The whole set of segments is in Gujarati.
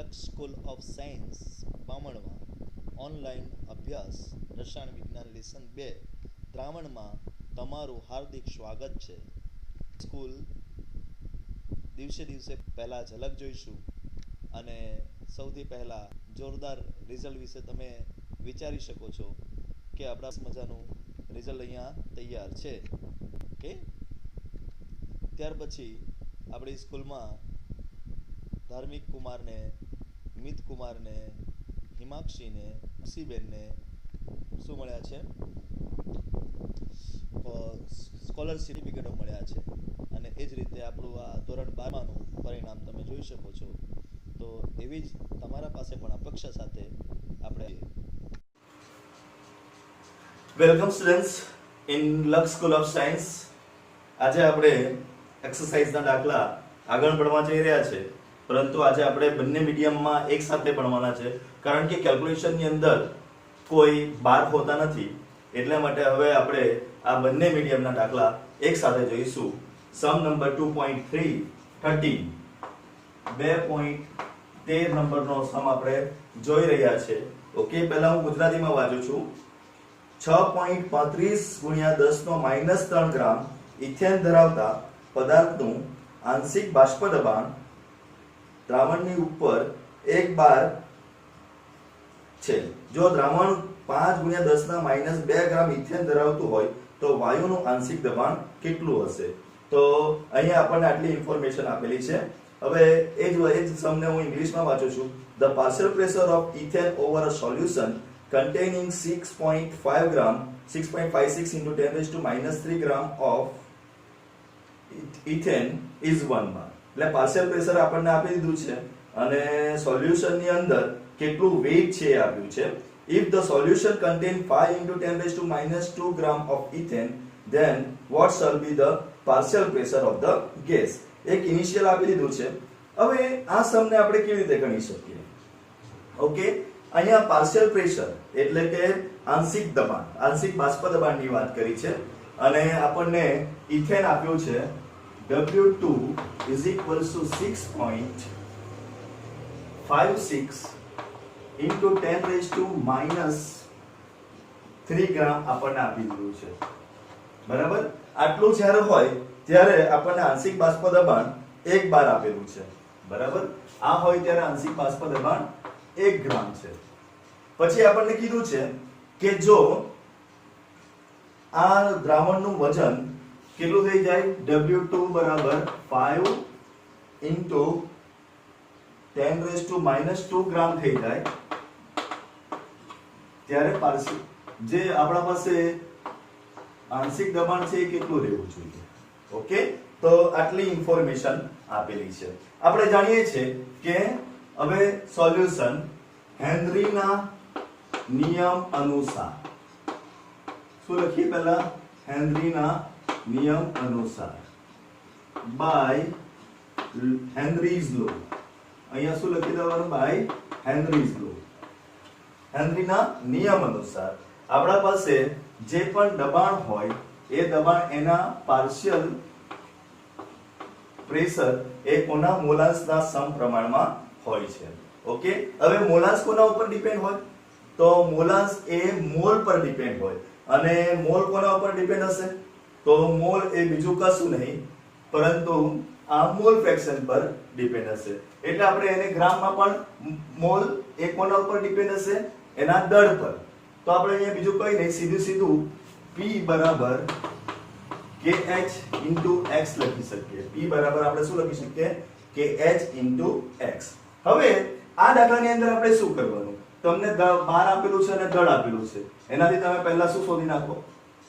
લક્ષ સ્કૂલ ઓફ સાયન્સ બામણમાં ઓનલાઈન અભ્યાસ રસાયણ વિજ્ઞાન લેસન 2 દ્રાવણમાં તમારું હાર્દિક સ્વાગત છે. સ્કૂલ દિવસે દિવસે પહેલા ઝલક જોઈશું અને સૌથી પહેલા જોરદાર રિઝલ્ટ વિશે તમે વિચારી શકો છો કે આપણા મજાનું રિઝલ્ટ અહીંયા તૈયાર છે. ઓકે, ત્યાર પછી આપણી સ્કૂલમાં ધાર્મિક કુમારને, મિત કુમારને, હિમાક્ષીને, ખુશીબેનને શું મળ્યા છે? સ્કોલરશિપ સર્ટિફિકેટો મળ્યા છે. અને એ જ રીતે આપણું આ ધોરણ 12નું પરિણામ તમે જોઈ શકો છો. તો એવી જ તમારા પાસે પણ અપેક્ષા સાથે આપણે વેલકમ સ્ટુડન્ટ્સ ઇન લક્ષ સ્કૂલ ઓફ સાયન્સ. આજે આપણે એક્સરસાઇઝના દાખલા આગળ ભણવા જઈ રહ્યા છે, પરંતુ આજે આપણે બંને મીડિયમમાં એક સાથે ભણવાના છે, કારણ કે કેલ્ક્યુલેશનની અંદર કોઈ બાર હોતા નથી. એટલા માટે હવે આપણે આ બંને મીડિયમના દાખલા એક સાથે જોઈશું. સમ નંબર 2.3 13 2.13 નંબરનો સમ આપણે જોઈ રહ્યા છે. ઓકે, પહેલા હું ગુજરાતીમાં વાંચું છું. 6.35 × 10⁻³ ગ્રામ ઇથેન ધરાવતા પદાર્થનું આંશિક બાષ્પ દબાણ દ્રાવણની ઉપર 1 બાર છે. જો દ્રાવણ 5 × 10⁻² ગ્રામ ઇથેન ધરાવતું હોય તો વાયુનું આંશિક દબાણ કેટલું હશે? તો અહીંયા આપણને આટલી ઇન્ફોર્મેશન આપેલી છે. હવે એ જ સમને હું ઇંગ્લિશમાં વાંચું છું. The partial pressure of ethane over a solution containing 6.5 gram 6.56 into 10⁻³ gram of ethane is 1 bar. એટલે પાર્શિયલ પ્રેશર આપણને આપી દીધું છે અને સોલ્યુશનની અંદર કેટલું વેઇટ છે એ આપ્યું છે. If the solution contain 5 into 10⁻² gram of ethane, then what shall be the partial pressure of the gas? એક ઇનિશિયલ આપી દીધું છે. હવે આ સમને આપણે કેવી રીતે ગણી શકીએ? ઓકે, અહીંયા પાર્શિયલ પ્રેશર એટલે કે આંશિક દબાણ, આંશિક બાષ્પ દબાણની વાત કરી છે અને આપણને ઇથેન આપ્યું છે W2 is equal to 6.56 into 10⁻³ ગ્રામ આપણને આપી દીધું છે. બરાબર, આટલું જ્યારે હોય ત્યારે આપણને આંશિક બાષ્પ દબાણ 1 બાર આપેલું છે. બરાબર, આ હોય ત્યારે આંશિક બાષ્પ દબાણ 1 ગ્રામ છે. પછી આપણને કીધું છે કે જો આ દ્રાવણનું વજન કેટલું થઈ જાય? W2 બરાબર 5 into 10⁻² ગ્રામ થઈ જાય ત્યારે જે આપણા પાસે આંશિક દબાણ છે એ કેટલું રહેવું જોઈએ? ઓકે, તો આટલી ઇન્ફોર્મેશન આપેલી છે. આપણે જાણીએ છીએ કે હવે સોલ્યુશન હેનરીના નિયમ અનુસાર શું લખીએ? પહેલા હેનરીના નિયમ અનુસાર બાય હેનરીઝ લો. અહીંયા શું લખી દેવાનું? બાય હેનરીઝ લો. હેનરીના નિયમ અનુસાર આપણા પાસે જે પણ દબાણ હોય એ દબાણ એના પાર્શિયલ પ્રેશર એ કોના મોલાન્સના સમપ્રમાણમાં હોય છે. ઓકે, હવે મોલાન્સ કોના ઉપર ડિપેન્ડ હોય? તો મોલાન્સ એ મોલ પર ડિપેન્ડ હોય. અને મોલ કોના ઉપર ડિપેન્ડ હશે? તો મોલ એ બીજું કશું નહીં પરંતુ આ મોલ ફ્રેક્શન પર ડિપેન્ડ હશે. એટલે આપણે એને ગ્રામમાં પણ મોલ એ કોના ઉપર ડિપેન્ડ હશે? એના દળ પર. તો આપણે અહીંયા બીજું કંઈ નહીં, સીધું P બરાબર KH into x લખી શકીએ. P બરાબર આપણે શું લખી શકીએ? KH into x. હવે આ દાખલાની અંદર આપણે શું કરવાનું? તમને બાર આપેલું છે અને દળ આપેલું છે, એનાથી તમે પહેલા શું શોધી નાખો?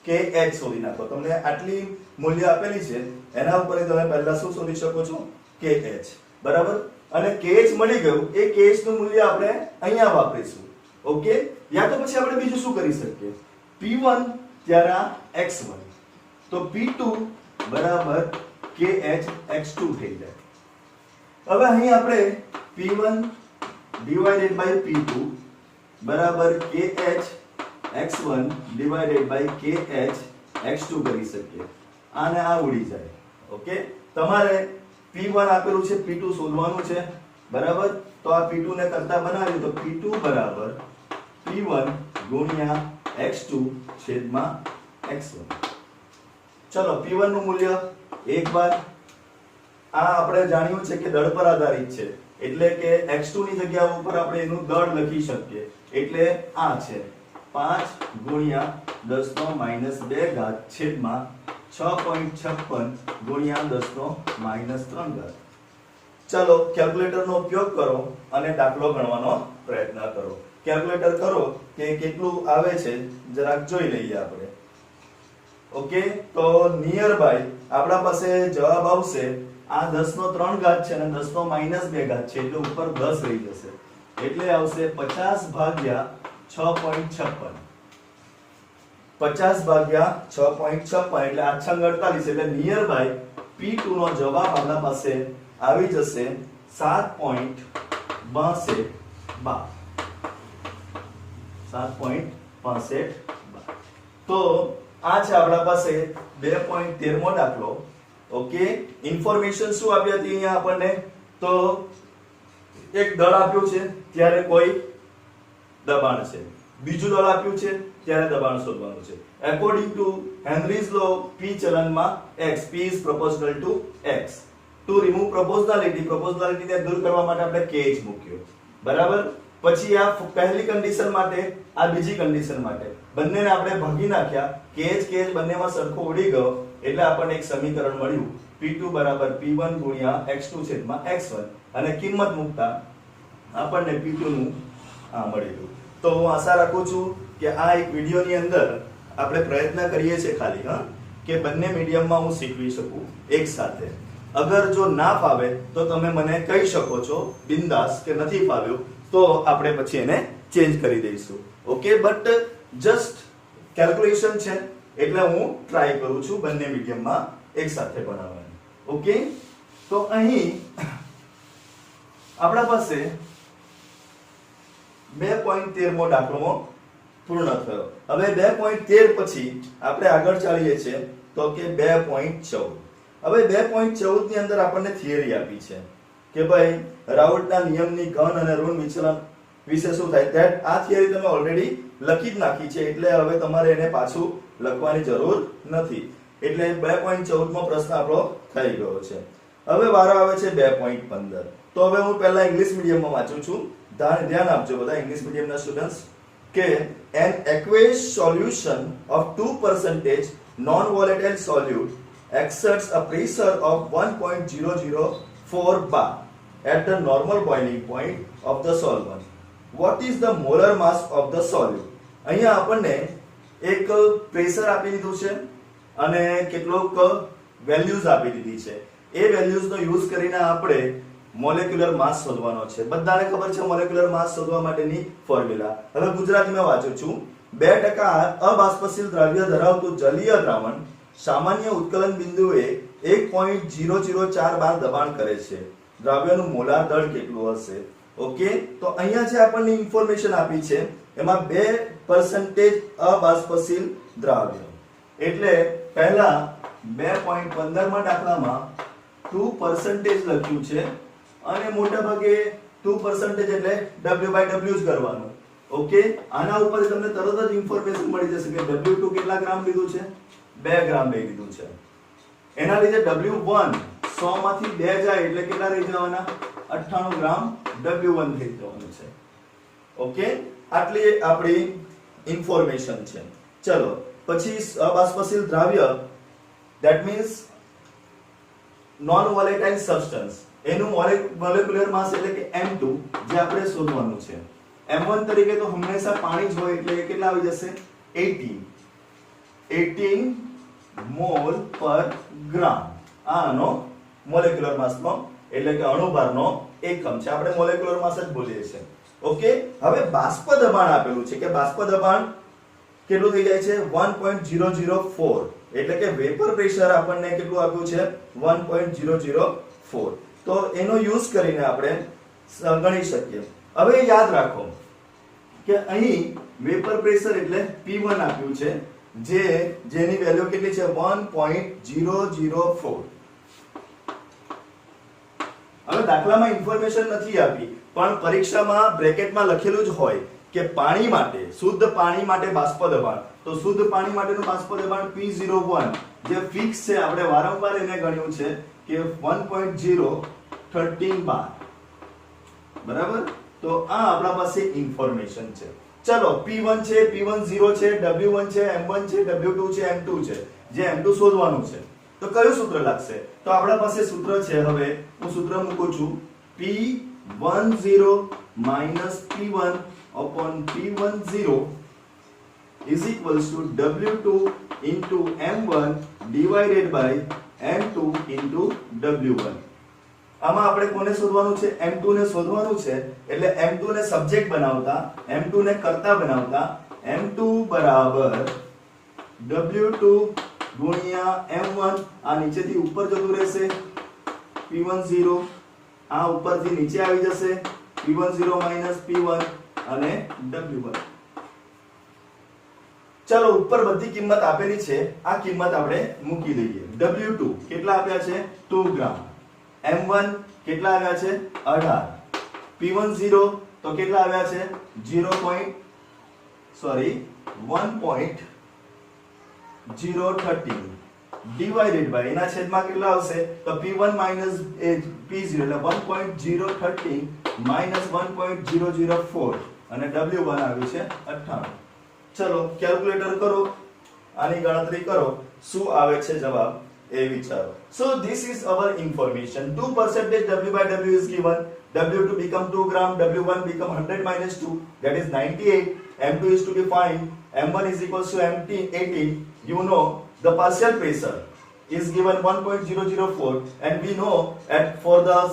KH શોધી નાખો. તમને આટલી મૂલ્ય આપેલી છે એના ઉપર તમે પહેલા શું શોધી શકો છો? KH. બરાબર, અને KH મળી ગયું. એ KH નું મૂલ્ય આપણે અહીંયા વાપરીશું. ઓકે, યા તો પછી આપણે બીજું શું કરી શકીએ? P1 ત્યારે આ x1, તો P2 બરાબર KH x2 થઈ જાય. હવે અહીં આપણે P1 divided by P2 બરાબર KH x1 divided by KH x2 કરી શકીએ. આને આ ઉડી જાય. ઓકે, તમારે P1 આપેલું છે, P2 શોધવાનું છે. બરાબર. તો આ P2 ને કરતા બનાવીએ તો P2 બરાબર P1 ગુણ્યા x2 છેદમાં x1. ચલો P1 નું મૂલ્ય એક વાર આ આપણે જાણ્યું છે કે દળ પર આધારિત છે એટલે કે x2 ની જગ્યા ઉપર આપણે એનું દળ લખી શકીએ એટલે આ છે 5 ગુણ્યા 10 નો -2 ઘાત છેદમાં 6.56 ગુણ્યા 10 નો -3 ઘાત. ચલો કેલ્ક્યુલેટર નો ઉપયોગ કરો અને દાખલો ગણવાનો પ્રયત્ન કરો. કેલ્ક્યુલેટર કરો કે કેટલું આવે છે જરાક જોઈ લઈએ આપણે. ઓકે, તો નિયર બાય આપણા પાસે જવાબ આવશે આ 10 નો 3 ઘાત છે અને 10 નો -2 ઘાત છે એટલે ઉપર 10 રહી જશે એટલે આવશે 50 ભાગ્યા 6.56. 50 ભાગ્યા 6.56 એટલે 848 એટલે નિયર બાય P2 નો જવાબ આપણા પાસે આવી જશે 7.62 bar. 7.62 bar. તો આ છે આપણા પાસે 2.13 મો દાખલો. ઓકે, ઇન્ફોર્મેશન શું આપી હતી અહીંયા આપણને? તો એક દળ આપ્યું છે ત્યારે કોઈ દબાણ છે, બીજું દળ આપ્યું છે ત્યારે દબાણ શોધવાનું છે. According to Henry's law P ચલનમાં x, P is proportional to x. To remove proportionality ને દૂર કરવા માટે આપણે k જ મૂક્યો. બરાબર. પછી આ પહેલી કન્ડિશન માટે, આ બીજી કન્ડિશન માટે બંનેને આપણે ભાગી નાખ્યા. k જ બંનેમાં સરખો ઉડી ગયો એટલે આપણને એક સમીકરણ મળ્યું P2 બરાબર P1 ગુણ્યા x2 છેદમાં x1 અને કિંમત મૂકતા આપણને P2 નું આ મળ્યું. તો હું આશા રાખું છું કે આ એક વિડિયોની અંદર આપણે પ્રયત્ન કરીએ છીએ ખાલી કે બંને મીડિયમમાં હું શીખવી શકું એક સાથે. અગર જો ના ફાવે તો તમે મને કહી શકો છો બિંદાસ કે નથી ફાવ્યું તો આપણે પછી એને ચેન્જ કરી દઈશું. ઓકે, બટ જસ્ટ કેલ્ક્યુલેશન છે એટલે હું ટ્રાય કરું છું બંને મીડિયમમાં એક સાથે બનાવવાની. ઓકે, તો અહીં આપણા પાસે 2.13 મો દાખલો પૂર્ણ થયો. હવે 2.13 પછી આપણે આગળ ચાલીએ છીએ તો કે 2.14. હવે 2.14 ની અંદર આપણને થિયરી આપી છે કે ભાઈ રાઉલ્ટના નિયમની ઘન અને ઋણ વિચલન વિશે શું થાય. ધેટ આ થિયરી તમે ઓલરેડી લખી જ નાખી છે એટલે હવે તમારે એને પાછું લખવાની જરૂર નથી. એટલે 2.14 મો પ્રશ્ન આપણો થઈ ગયો છે. હવે વારો આવે છે 2.15. તો હવે હું પહેલા ઇંગ્લિશ મીડિયમમાં વાંચું છું. ધ્યાન આપજો બધા ઇંગ્લિશ મીડિયમના સ્ટુડન્ટ્સ કે an aqueous solution of 2% non-volatile solute exerts a pressure of 1.004 bar at the normal boiling point of the solvent. What is the molar mass of the solute? અહીંયા આપણને એક પ્રેશર આપી દીધું છે અને કેટલોક વેલ્યુઝ આપી દીધી છે. એ વેલ્યુઝનો યુઝ કરીને આપણે મોલેક્યુલર માસ શોધવાનો છે. બધાને ખબર છે મોલેક્યુલર માસ શોધવા માટેની ફોર્મ્યુલા. હવે ગુજરાતીમાં વાંચું છું. 2% અબાષ્પશીલ દ્રવ્ય ધરાવતું જલીય દ્રાવણ સામાન્ય ઉત્કલન બિંદુએ 1.004 બાર દબાણ કરે છે. દ્રવ્યનું મોલાર દળ કેટલું હશે? ઓકે, તો અહીંયા જે આપણને ઇન્ફોર્મેશન આપી છે એમાં 2% અબાષ્પશીલ દ્રાવ્ય એટલે પહેલા 2.15 માં દાખલામાં 2% લખ્યું છે અને મોટા ભાગે 2% એટલે W/W જ કરવાનું. ઓકે, આના ઉપર તમને તરત જ ઇન્ફોર્મેશન મળી જશે કે W2 કેટલા ગ્રામ લીધું છે? 2 ગ્રામ લઈ લીધું છે. એના લીધે W1 100 માંથી 2 જાય એટલે કેટલા રહી જવાના? 98 ગ્રામ W1 થઈ જવાનું છે. ઓકે, આટલી આપણી ઇન્ફોર્મેશન છે. ચલો પછી અબાષ્પશીલ દ્રાવ્ય that means non volatile substance એનું મોલેક્યુલર માસ એટલે કે M2 જે આપણે શોધવાનું છે. M1 તરીકે તો હંમેશા પાણી જ હોય એટલે કેટલા આવી જશે? 18 મોલ પર ગ્રામ. આનો મોલેક્યુલર માસનો એટલે કે અણુભારનો એકમ છે. આપણે મોલેક્યુલર માસ જ બોલીએ છીએ. ઓકે, હવે બાષ્પ દબાણ આપેલું છે કે બાષ્પ દબાણ કેટલું થઈ જાય છે? 1.004 એટલે કે વેપર પ્રેશર આપણને કેટલું આપ્યું છે? 1.004. તો એનો યુઝ કરીને આપણે ગણી શકીએ. હવે યાદ રાખો કે અહીં વેપર પ્રેશર એટલે P1 આપ્યું છે જેની વેલ્યુ કેટલી છે? 1.004. હવે દાખલામાં ઇન્ફોર્મેશન નથી આપી, પણ પરીક્ષામાં બ્રેકેટમાં લખેલું જ હોય કે પાણી માટે, શુદ્ધ પાણી માટે બાષ્પ દબાણ, તો શુદ્ધ પાણી માટેનું બાષ્પ દબાણ P01 જે ફિક્સ છે, આપણે વારંવાર એને ગણ્યું છે કે 1.013 બાર, બરાબર. તો આ આપણા પાસે ઇન્ફોર્મેશન છે. ચલો P1 છે, P10 છે, W1 છે, M1 છે, W2 છે, M2 છે. જે M2 શોધવાનું છે તો કયું સૂત્ર લાગશે? તો આપણા પાસે સૂત્ર છે, હવે હું સૂત્ર મૂકું છું, P10 P1 upon P10 is equals to W2 into M1 divided by M2 into W1. આમાં આપણે કોને શોધવાનું છે? M2 ને શોધવાનું છે. એટલે M2 ને સબ્જેક્ટ બનાવતા, M2 ને કર્તા બનાવતા, M2 બરાબર W2 ગુણ્યા M1, આ નીચેથી ઉપર જતું રહેશે P10, આ ઉપરથી નીચે આવી જશે P10 minus P1 અને W1. ચલો ઉપર બધી કિંમત આપેલી છે, આ કિંમત આપણે મૂકી દઈએ. W2 કેટલા આપ્યા છે? 2 ગ્રામ. M1 કેટલા આવ્યા છે? 18. P10 તો કેટલા આવ્યા છે? 1.013 ડિવાઇડેડ બાય એના છેદમાં કેટલા આવશે? તો P1 minus P0 એટલે 1.013 minus 1.004 અને W1 આવ્યું છે 98. ચલો કેલ્ક્યુલેટર કરો, આની ગણતરી કરો, શું આવે છે જવાબ એ વિચારો. So this is our information. 2% W by W is given. W2 become 2 gram, W1 become 100 minus 2, that is 98. M2 is to be find. M1 is equals to 18. You know the partial pressure is given 1.004, and we know that for the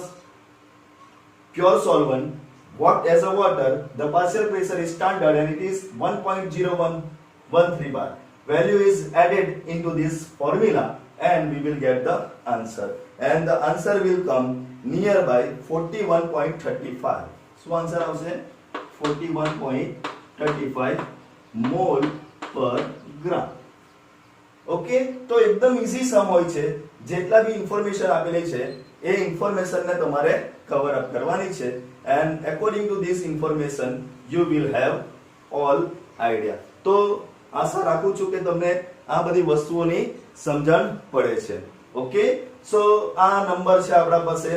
pure solvent, what as a water, the partial pressure is standard and it is 1.0113 bar. Value is added into this formula and we will get the answer, and the answer will come nearby 41.35. So answer આવશે 41.35 mole per gram. ઓકે, તો એકદમ ઈઝી સમ હોય છે. જેટલા બી ઇન્ફોર્મેશન આપેલી છે એ ઇન્ફોર્મેશનને તમારે કવર અપ કરવાની છે, and according to this information you will have all idea. તો આશા રાખું છું કે તમને આ બધી વસ્તુઓની સમજણ પડે છે. ઓકે, સો આ નંબર છે આપણા પાસે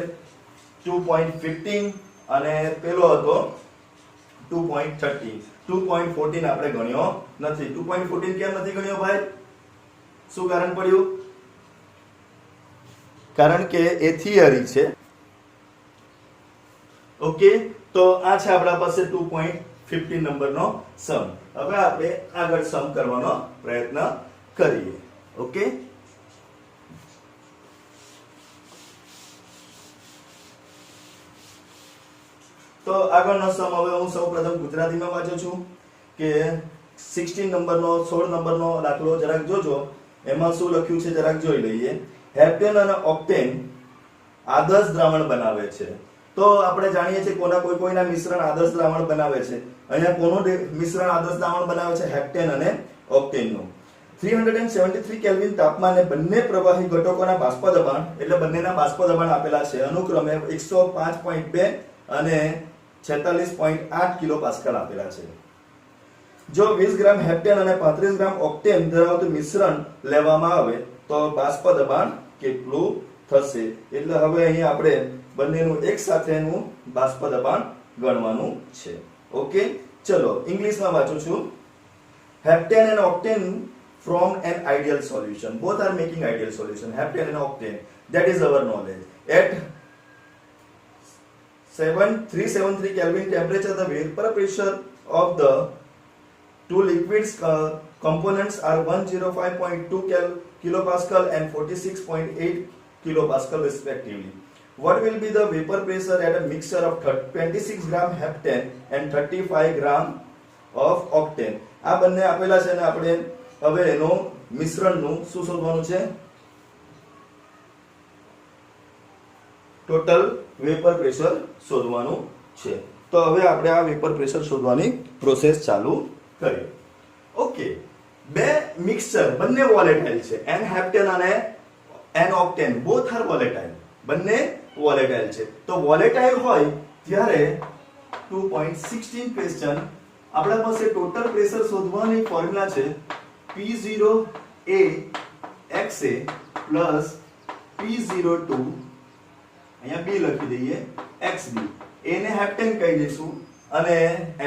2.15 અને પેલો હતો 2.30. 2.14 આપણે ગણ્યો નથી. 2.14 કેમ નથી ગણ્યો ભાઈ? શું કારણ પડ્યું? કારણ કે એ થિયરી છે. ઓકે, તો આ છે આપણા પાસે 2.15 નંબરનો સમ. હવે આપણે આગળ સમ કરવાનો પ્રયત્ન કરીએ. ઓકે, તો આગળનો સમ હવે હું સૌપ્રથમ ગુજરાતીમાં વાંચું છું કે 16 નંબરનો 16 નંબરનો દાખલો જરાક જોજો. એમાં શું લખ્યું છે જરાક જોઈ લઈએ. હેપ્ટેન અને ઓક્ટેન આદર્શ દ્રાવણ બનાવે છે. તો આપણે જાણીએ છીએ કોઈના મિશ્રણ આદર્શ દ્રાવણ બનાવે છે. અહીંયા કોનું મિશ્રણ આદર્શ દ્રાવણ બનાવે છે? હેપ્ટેન અને ઓક્ટેનનું. 373 કેલ્વિન તાપમાને બંને પ્રવાહી ઘટકોના બાષ્પ દબાણ, એટલે બંનેના બાષ્પ દબાણ આપેલા છે, અનુક્રમે 105.2 અને 46.8 કિલો પાસ્કલ આપેલા છે. જો 20 ગ્રામ હેપ્ટેન અને 35 ગ્રામ ઓક્ટેન ધરાવતું મિશ્રણ લેવામાં આવે તો બાષ્પ દબાણ કેટલું થશે? એટલે હવે અહીં આપણે બંનેનું એક સાથેનું બાષ્પ દબાણ ગણવાનું છે. ઓકે, ચલો ઇંગ્લિશમાં વાંચું છું. Heptane and octane from an ideal solution. Both are making ideal solution. Heptane and octane. That is our knowledge. At 373 Kelvin temperature, the vapor pressure of the two liquids components are 105.2 kilopascal and 46.8 kilopascal respectively. What will be the vapor pressure at a mixture of 26 gram heptane and 35 gram of octane? આ બંને આપેલા છે ને આપણે હવે એનો મિશ્રણનું શું શોધવાનું છે? ટોટલ વેપર પ્રેશર શોધવાનું છે. તો હવે આપણે આ વેપર પ્રેશર શોધવાની પ્રોસેસ ચાલુ કરીએ. ઓકે, બે મિક્સચર બંને વોલેટાઇલ છે. એન હેપ્ટેન અને n octane both are volatile. બંને વોલેટાઇલ છે. તો વોલેટાઇલ હોય ત્યારે 2.16 ક્વેશ્ચન આપણા પાસે ટોટલ પ્રેશર શોધવાની ફોર્મ્યુલા છે P0A XA પ્લસ P02 અહીંયા B લખી દઈએ XB. A ને હેપ્ટેન કહી દઈશું અને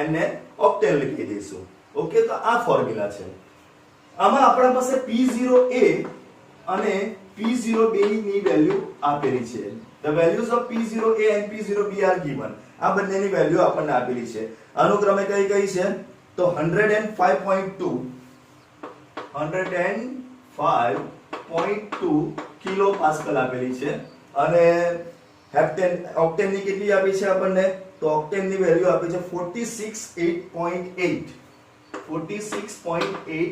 N ને ઓક્ટેન લખી દઈશું. ઓકે, તો આ ફોર્મ્યુલા છે. આમાં આપણા પાસે P0A અને P0B ની વેલ્યુ આપેલી છે. The values of P0A and P0B are given. આ બંનેની વેલ્યુ આપણને આપેલી છે. અનુક્રમે કઈ કઈ છે તો 105.2 કિલો પાસ્કલ આપેલી છે અને હેપ્ટેન ઓક્ટેન ની કેટલી આપી છે આપણને તો ઓક્ટેન ની વેલ્યુ આપી છે 46.8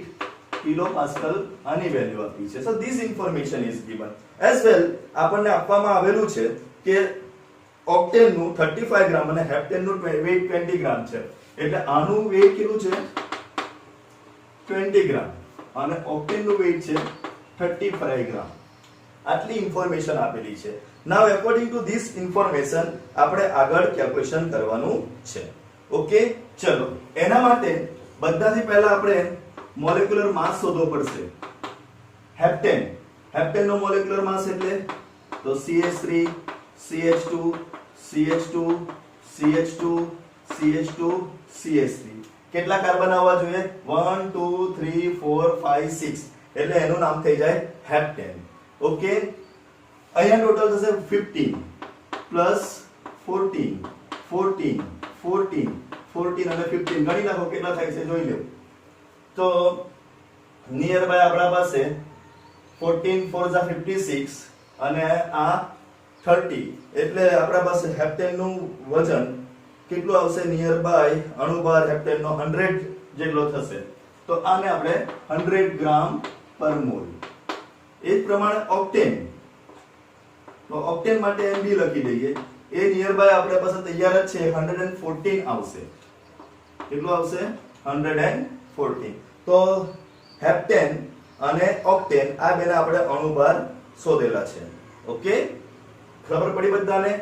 કિલો પાસ્કલ આની વેલ્યુ આપી છે. So this information is given as well. આપણને આપવામાં આવેલું છે કે ઓક્ટેન નું 35 ગ્રામ અને હેપ્ટેન નું વેઇટ 20 ગ્રામ છે. એટલે આનું વેઇટ કેટલું છે 20 ગ્રામ અને ઓક્ટેન નું વેઇટ છે 35 ગ્રામ. આટલી ઇન્ફોર્મેશન આપેલી છે. નાઉ અકોર્ડિંગ ટુ ધીસ ઇન્ફોર્મેશન આપણે આગળ કેલ્ક્યુલેશન કરવાનું છે. ઓકે, ચલો એના માટે બધાથી પહેલા આપણે મોલેક્યુલર માસ શોધવો પડશે. હેપ્ટેન નો મોલેક્યુલર માસ એટલે તો CH3 CH2 CH2 CH2 CH2 CH3. કેટલા કાર્બન આવવા જોઈએ 1 2 3 4 5 6 એટલે એનું નામ થઈ જાય હેપ્ટેન. ઓકે, અહીંયા ટોટલ થશે 15 પ્લસ 14 14 14 14 અને 15 ગણી નાખો કેટલા થાય છે જોઈ લો. તો નિયર બાય આપણા પાસે 14 4 જા 56 અને આ 30 એટલે આપણા પાસે હેપ્ટેન નું વજન કેટલું આવશે નિયર બાય અણુભાર હેપ્ટેન નો 100 જેટલો થશે. તો આને આપણે 100 ગ્રામ પર મોલ. એ જ પ્રમાણે ઓક્ટેન, તો ઓક્ટેન માટે MB લખી દઈએ. એ નિયર બાય આપણા પાસે તૈયાર જ છે 114 આવશે. કેટલું આવશે 114. તો હેપ્ટેન અને ઓક્ટેન આ બેને આપણે અણુભાર શોધેલા છે. ઓકે, ખબર પડી બધાને?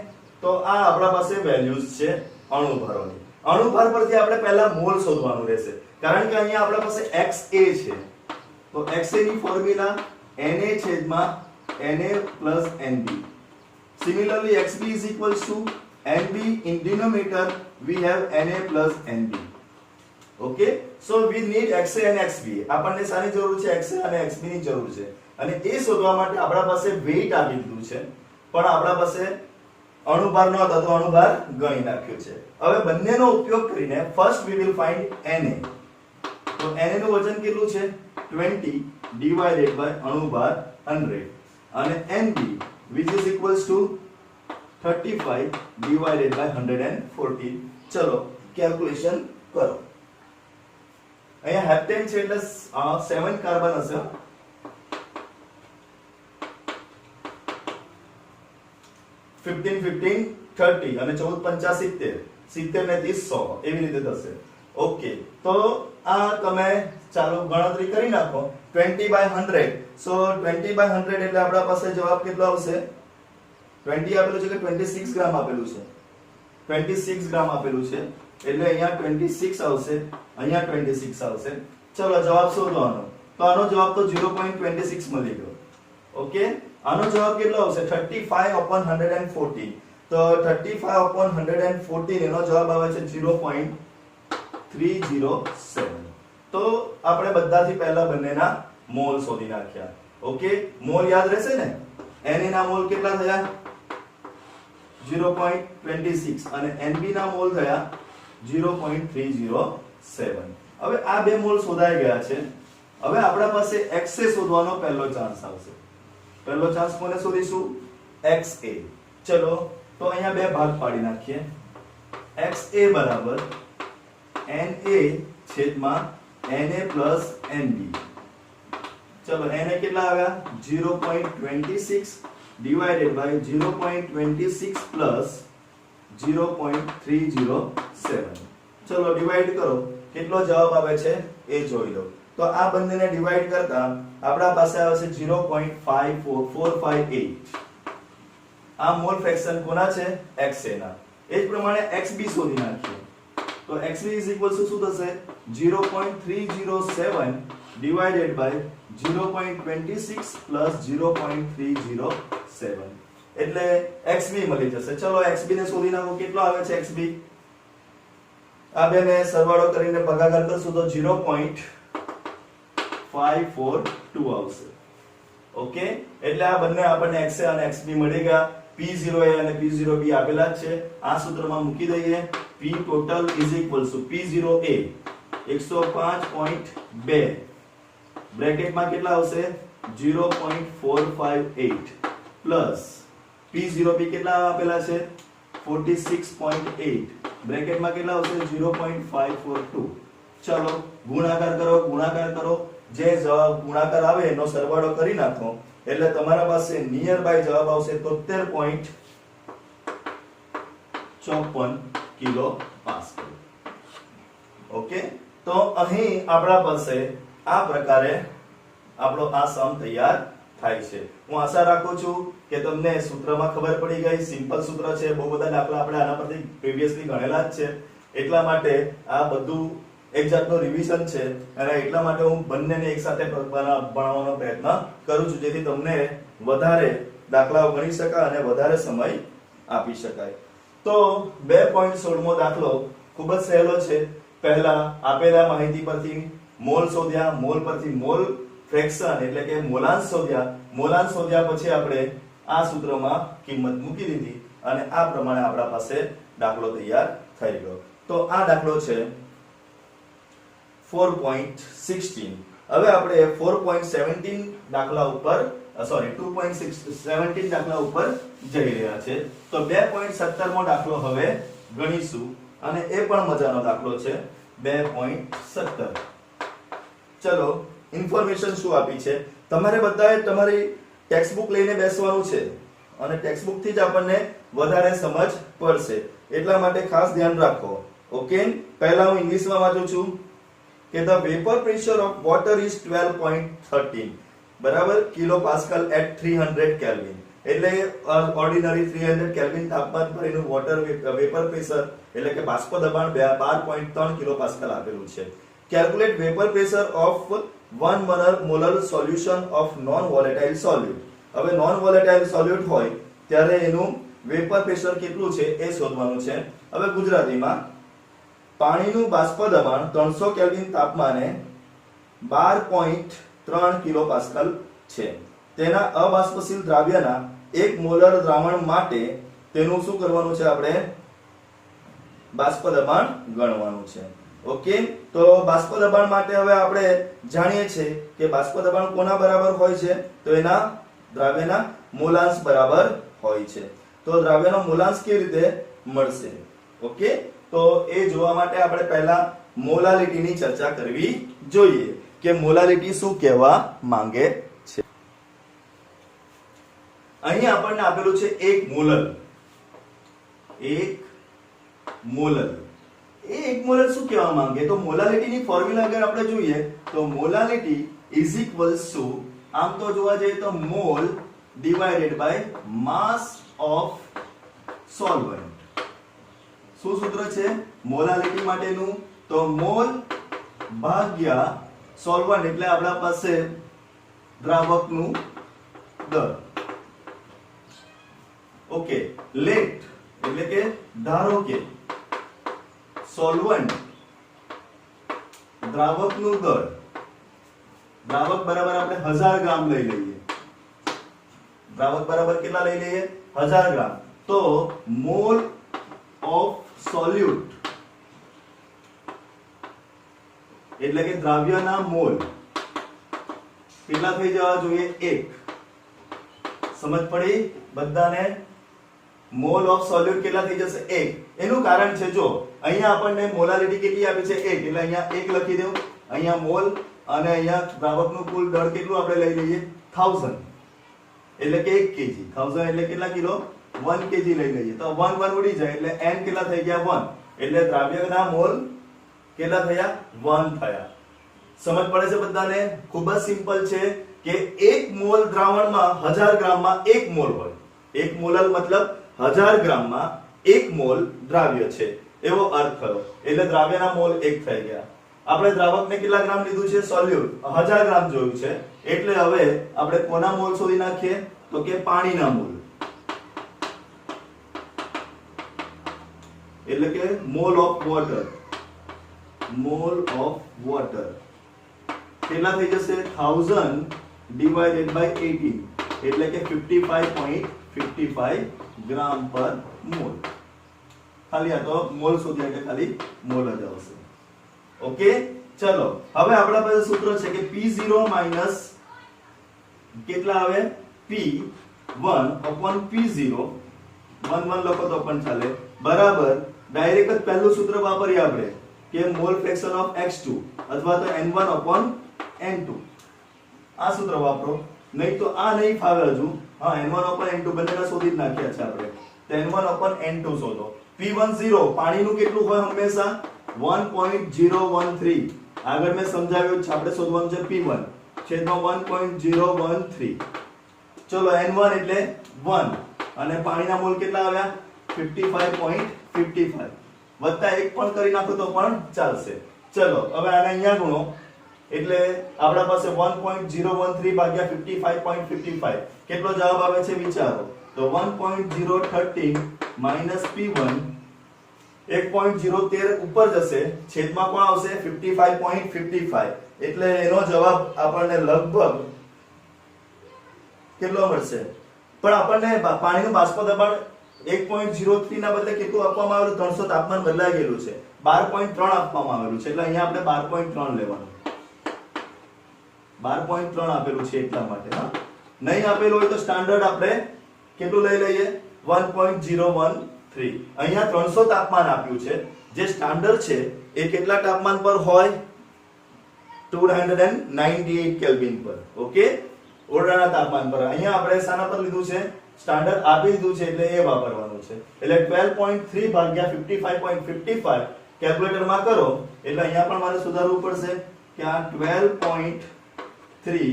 તો આ આપણા પાસે વેલ્યુઝ છે અણુભારોની. અણુભાર પરથી આપણે પહેલા મોલ શોધવાનું રહેશે કારણ કે અહીંયા આપણા પાસે XA છે. તો XA ની ફોર્મ્યુલા Na છેદમાં Na plus Nb. Similarly XB is equals to Nb in denominator we have Na plus Nb. Okay, so we need XA and XB. આપણને શાની જરૂર છે XA અને XB ની જરૂર છે અને એ શોધવા માટે આપણા પાસે વેઇટ આપી દીધું છે પણ આપણા પાસે અણુભાર ન હતો તો અણુભાર ગણી નાખ્યો છે. હવે બંનેનો ઉપયોગ કરીને first we will find Na. તો Na નું વજન કેટલું છે 20 divided by અણુભાર 100 અને Nb which is equals to 35 divided by 114. ચલો કેલ્ક્યુલેશન કરો. અહીંયા હેપ્ટેન છે એટલે 7 કાર્બન હશે. 15 15 30 અને 14 5 70 70 ને 30 100 એવી રીતે થશે. ઓકે, તો આ તમે ચાલો ગણતરી કરી નાખો 20 by 100. સો 20 by 100 એટલે આપણા પાસે જવાબ કેટલો આવશે 20 આપેલું છે કે 26 ગ્રામ આપેલું છે 26 ગ્રામ આપેલું છે એટલે અહીંયા 26 આવશે અહીંયા 26 આવશે. ચલો જવાબ શોધો આનો. તો આનો જવાબ તો 0.26 મળી ગયો. ઓકે, આનો જવાબ કેટલો આવશે 35/114. તો 35/114 એનો જવાબ આવે છે 0.307. તો આપણે બધાથી પહેલા બંનેના મોલ શોધી નાખ્યા. ઓકે, મોલ યાદ રહેશે ને. Na ના મોલ કેટલા થયા 0.26 અને Nb ના મોલ થયા 0.307. હવે આ બે મોલ શોધાઈ ગયા છે. હવે આપણા પાસે XA શોધવાનો પહેલો ચાન્સ આવશે. પહેલો ચાન્સ કોને શોધીશું XA. ચલો તો અહીંયા બે ભાગ પાડી નાખીએ. XA બરાબર Na છેદમાં Na plus Nb. ચલો Na કેટલા આવ્યા 0.26 divided by 0.26 plus 0.307. ચલો ડિવાઈડ કરો કેટલો જવાબ આવે છે એ જોઈ લો. તો આ બંનેને ડિવાઈડ કરતા આપણા પાસે આવે છે 0.54458. આ મોલ ફ્રેક્શન કોના છે? XA ના. એ જ પ્રમાણે XB શોધી નાખીએ. તો XB is equal to શું થશે? 0.307 divided by 0.26 plus 0.307 એટલે XB મળી જશે. ચલો XB ને શોધી નાખો. કેટલો આવે છે XB? આ બેને સરવાળો કરીને ભાગાકાર કરશું તો 0.542 આવશે. ઓકે, એટલે આ બંને આપણને XA અને XB મળી ગયા. P0A અને P0B આપેલા જ છે. આ સૂત્રમાં મૂકી દઈએ. P total is equal to P0A 105.2 બ્રેકેટમાં કેટલા આવશે? 0.458 પ્લસ P0B કેટલા આપેલા છે? 46.8 બ્રેકેટમાં કેટલા આવશે? 0.542. ચલો ગુણાકાર કરો. જે જવાબ ગુણાકાર આવે એનો સરવાળો કરી નાખો એટલે તમારા પાસે નિયર બાય જવાબ આવશે 73.54 કિલો પાસ્કલ. ઓકે, તો અહીં આપણા પાસે આ પ્રકારે આપણો આ સમ તૈયાર થાય છે. હું આશા રાખું છું કે તમને સૂત્રમાં ખબર પડી ગઈ. સિમ્પલ સૂત્ર છે. બહુ બધા દાખલા આપણે આના પરથી પ્રીવિયસલી ગણેલા જ છે. એટલા માટે આ બધું એક જાતનું રિવિઝન છે અને એટલા માટે હું બંનેને એકસાથે ભણાવવાનો પ્રયત્ન કરું છું જેથી તમને વધારે દાખલાઓ ગણી શકાય અને વધારે સમય આપી શકાય. તો 2.16મો દાખલો ખૂબ જ સહેલો છે. પહેલા આપેલા માહિતી પરથી મોલ શોધ્યા, મોલ પરથી મોલ ફ્રેક્શન એટલે કે મોલાંશ શોધ્યા. મોલાંશ શોધ્યા પછી આપણે આ સૂત્રમાં કિંમત મૂકી દીધી અને આ પ્રમાણે આપણા પાસે દાખલો તૈયાર થઈ ગયો. તો આ દાખલો છે 4.16. હવે આપણે 4.17 દાખલા ઉપર 2.17 દાખલા ઉપર જઈ રહ્યા છે. તો 2.17મો દાખલો હવે ગણીશું અને એ પણ મજાનો દાખલો છે. 2.17. ચલો, ઇન્ફોર્મેશન શું આપી છે? તમારે બધાએ તમારી ટેક્સ્ટબુક લઈને બેસવાનું છે અને ટેક્સ્ટબુક થી જ આપણને વધારે સમજ પડશે. એટલા માટે ખાસ ધ્યાન રાખો. ઓકે, પહેલા હું ઇંગ્લિશમાં વાંચું છું કે the vapor pressure of water is 12.13 બરાબર કિલો પાસ્કલ at 300 કેલ્વિન. એટલે ઓર્ડિનરી 300 કેલ્વિન તાપમાન પર એનું વોટર વેપર પ્રેશર એટલે કે બાષ્પ દબાણ 12.3 કિલો પાસ્કલ આપેલું છે. Calculate vapour pressure of 1 molar solution of non volatile સોલ્યુટ. હવે નોન વોલેટાઇલ સોલ્યુટ હોય ત્યારે એનું વેપર પ્રેશર કેટલું છે એ શોધવાનું છે. હવે ગુજરાતીમાં પાણીનું બાષ્પ દબાણ 300 કેલ્વિન તાપમાને 12.3 કિલો પાસ્કલ છે. તેના અબાષ્પશીલ દ્રાવ્યના 1 મોલર દ્રાવણ માટે તેનું શું કરવાનું છે? આપણે બાષ્પ દબાણ ગણવાનું છે. ઓકે, તો બાષ્પ દબાણ માટે હવે આપણે જાણીએ છીએ કે બાષ્પ દબાણ કોના બરાબર હોય છે? તો એના દ્રાવ્યના મોલાંશ બરાબર હોય છે. તો દ્રાવ્યનો મોલાંશ કેવી રીતે મળશે? ઓકે, તો એ જોવા માટે આપણે પહેલા મોલાલિટીની ચર્ચા કરવી જોઈએ કે મોલાલિટી શું કહેવા માંગે છે. અહીં આપણને આપેલું છે 1 મોલર. 1 મોલર. એ 1 મોલર શું કહેવા માંગે? તો મોલાલિટીની ફોર્મ્યુલા અગર આપણે જોઈએ તો મોલાલિટી ઇઝ ઇક્વલ્સ ટુ, આમ તો જોવા જઈએ તો mole divided by mass of solvent. શું સૂત્ર છે મોલાલિટી માટેનું? તો મોલ ભાગ્યા સોલ્વન્ટ એટલે આપણા પાસે દ્રાવકનું દર. ઓકે, લેટ એટલે કે ધારો કે સોલ્વન્ટ દ્રાવકનું દર. દ્રાવક બરાબર આપણે 1000 ગ્રામ લઈ લઈએ. દ્રાવક બરાબર કેટલા લઈ લઈએ? 1000 ગ્રામ. તો મોલ ઓફ સોલ્યુટ એટલે કે દ્રાવ્યના મોલ કેટલા થઈ જવા જોઈએ? 1. સમજ પડી બધાને? મોલ ઓફ સોલ્યુટ કેટલા થઈ જશે? 1. એનું કારણ છે જો અહીંયા આપણને મોલાલિટી કેટલી આપી છે? 1. એટલે અહીંયા 1 લખી દઉં. અહીંયા મોલ અને અહીંયા દ્રાવકનું કુલ દળ કેટલું આપણે લઈ લઈએ? 1000 એટલે કે 1 kg. 1000 એટલે કેટલા કિલો? 1 kg લઈ લઈએ તો 1 ઉડી જાય એટલે n કેટલા થઈ ગયા? 1. એટલે દ્રાવ્યના મોલ કેટલા થયા? 1 થયા. સમજ પડે છે બધાને? ખૂબ જ સિમ્પલ છે કે 1 મોલ દ્રાવણમાં 1000 ગ્રામમાં 1 મોલ હોય. 1 મોલલ મતલબ 1000 ગ્રામમાં 1 મોલ દ્રાવ્ય છે એવો અર્થ થયો. એટલે દ્રાવ્યના મોલ 1 થઈ ગયા. આપણે દ્રાવકને કેટલા ગ્રામ લીધું છે? સોલ્યુટ 1000 ગ્રામ જોયું છે. એટલે હવે આપણે કોના મોલ શોધી નાખીએ? તો કે પાણીના મોલ. એટલે કે mall of water. Mall of water કેટલા થઈ જશે? 1000 ડિવાઇડેડ બાય 18 એટલે કે 55.55 ગ્રામ પર મોલ. ખાલી આ તો મોલ શોધ્યા એટલે ખાલી મોલ જ આવશે. ઓકે, ચલો હવે આપણા પાસે સૂત્ર છે કે P0 માઈનસ કેટલા આવે? P1 upon P0 1 લખો તો પણ ચાલે બરાબર. ડાયરેક્ટ જ પહેલું સૂત્ર વાપરીએ આપણે કે મોલ ફ્રેક્શન ઓફ x2 અથવા તો n1 upon n2. આ સૂત્ર વાપરો, નહીં તો આ નહીં ફાવે હજુ. હા, n1 upon n2 બંનેના શોધી જ નાખ્યા છે આપણે. તો n1 upon n2 શોધો. P1 0 પાણીનું કેટલું હોય હંમેશા? 1.013. આગળ મેં સમજાવ્યું છે, આપણે શોધવાનું છે P1 છેદમાં 1.013. ચલો n1 એટલે 1 અને પાણીના મોલ કેટલા આવ્યા? 55.55 વત્તા 1 પણ કરી નાખો તો પણ ચાલશે. ચલો હવે આને અહીંયા ગુણો એટલે આપણા પાસે 1.013 ભાગ્યા 55.55 કેટલો જવાબ આવે છે વિચારો. તો 1.013 માઈનસ P1 1.013 ઉપર જશે, છેદમાં કોણ આવશે? 55.55 એટલે એનો જવાબ આપણને લગભગ કેટલો મળશે? પણ આપણને પાણીનું બાષ્પ દબાણ 1.03 ના બદલે કેટલું આપવામાં આવેલું? 300 તાપમાન બદલાઈ ગયેલું છે, 12.3 આપવામાં આવેલું છે. એટલે અહીંયા આપણે 12.3 લેવાનું. 12.3 આપેલું છે એટલા માટે. હા, નહીં આપેલું હોય તો સ્ટાન્ડર્ડ આપણે કેટલું લઈ લઈએ? 1.013. અહીંયા 300 તાપમાન આપ્યું છે. જે સ્ટાન્ડર્ડ છે એ કેટલા તાપમાન પર હોય? 298 કેલ્વિન પર. ઓકે, ઓરડાના તાપમાન પર. અહીંયા આપણે શાના પર લીધું છે? સ્ટાન્ડર્ડ આપી દીધું છે એટલે એ વાપરવાનું છે. એટલે 12.3 ભાગ્યા 55.55 કેલ્ક્યુલેટરમાં કરો એટલે અહીંયા પણ મારે સુધારવું પડશે કે આ 12.3.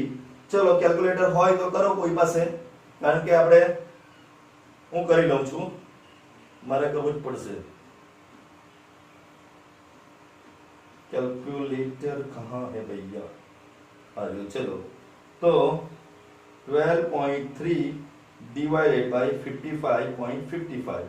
ચલો કેલ્ક્યુલેટર હોય તો કરો કોઈ પાસે, કારણ કે આપણે હું કરી લઉં છું, મારે કરવું જ પડશે. कैलकुलेटर कहाँ है भैया? अरे चलो, तो 12.3 divided by 55.55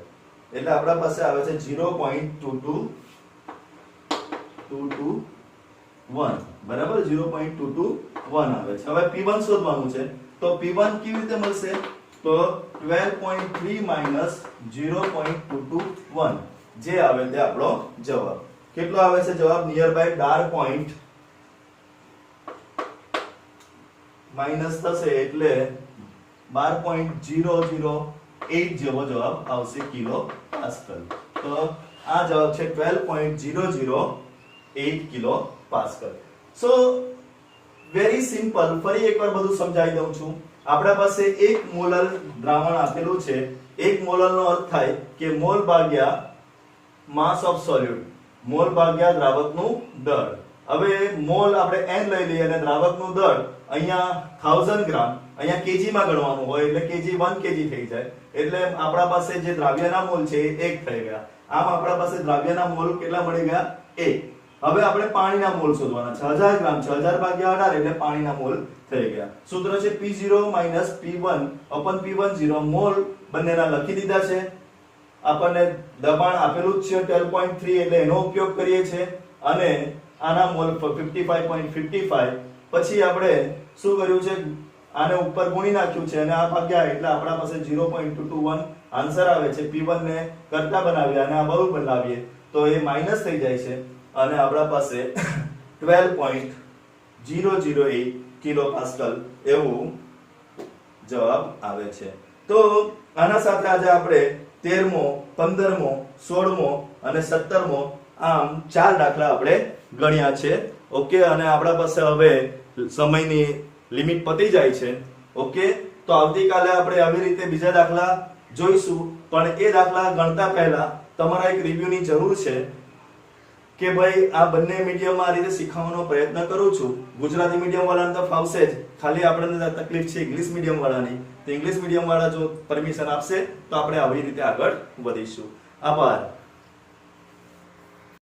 એટલે આપણા પાસે આવે છે 0.221 બરાબર. 0.221 આવે છે. હવે P1 શોધવાનું છે તો P1 કેવી રીતે મળશે? તો 12.3 minus 0.221 જે આવે તે આપણો જવાબ. કેટલો આવે છે જવાબ? Near by dark point minus થશે એટલે 12.008 જેવો જવાબ આવશે કિલો પાસ્કલ. તો આ જવાબ છે 12.008 કિલો પાસ્કલ. સો વેરી સિમ્પલ. ફરી એકવાર બધું સમજાવી દઉં છું. આપણા પાસે 1 મોલર દ્રાવણ આપેલું છે. 1 મોલર નો અર્થ થાય કે મોલ ભાગ્યા માસ ઓફ સોલ્યુટ, મોલ ભાગ્યા દ્રાવકનું દળ. હવે મોલ આપણે n લઈ લઈએ અને દ્રાવકનું દળ અહીંયા 1000 ગ્રામ, અહીંયા કેજી માં ગણવાનું હોય એટલે કેજી 1 કેજી થઈ જાય. એટલે આપણા પાસે જે દ્રાવ્યના મોલ છે એ 1 થઈ ગયા. આમ આપણા પાસે દ્રાવ્યના મોલ કેટલા મળી ગયા? 1. હવે આપણે પાણીના મોલ શોધવાના છે. 1000 ગ્રામ 6000 ભાગ્યા 18 એટલે પાણીના મોલ થઈ ગયા. સૂત્ર છે P0 P1 upon P10. Mall બંનેના લખી દીધા છે. આપણને દબાણ આપેલું જ છે 12.3 એટલે એનો ઉપયોગ કરીએ છીએ અને આના મોલ 55.55. પછી આપણે શું કર્યું છે? આને ઉપર ગુણી નાખ્યું છે અને આ ભાગ્યા એટલે આપણા પાસે 0.221 આન્સર આવે છે. P1 ને કરતા બનાવ્યા અને આ બહુ બનાવીએ તો એ માઈનસ થઈ જાય છે અને આપણા પાસે 12.008 કિલો પાસ્કલ એવું જવાબ આવે છે. તો આના સાથે આજે આપણે 13મો, 15મો, 16મો અને 17મો આમ 4 દાખલા આપણે ગણ્યા છે. ઓકે, અને આપણા પાસે હવે સમયની લિમિટ પતી જાય છે. ઓકે, તો આવતીકાલે આપણે આવી રીતે બીજા દાખલા જોઈશું. પણ એ દાખલા ગણતા પહેલા તમારા એક રિવ્યુની જરૂર છે. કે ભાઈ આ બંને મીડિયમમાં આ રીતે શીખવવાનો પ્રયત્ન કરું છું. ગુજરાતી મીડિયમ વાળાને તો ફાવશે જ, ખાલી આપણને તકલીફ છે ઇંગ્લિશ મીડિયમ વાળાની. તો ઇંગ્લિશ મીડિયમ વાળા જો પરમિશન આપશે તો આપણે આવી રીતે આગળ વધીશું. આભાર.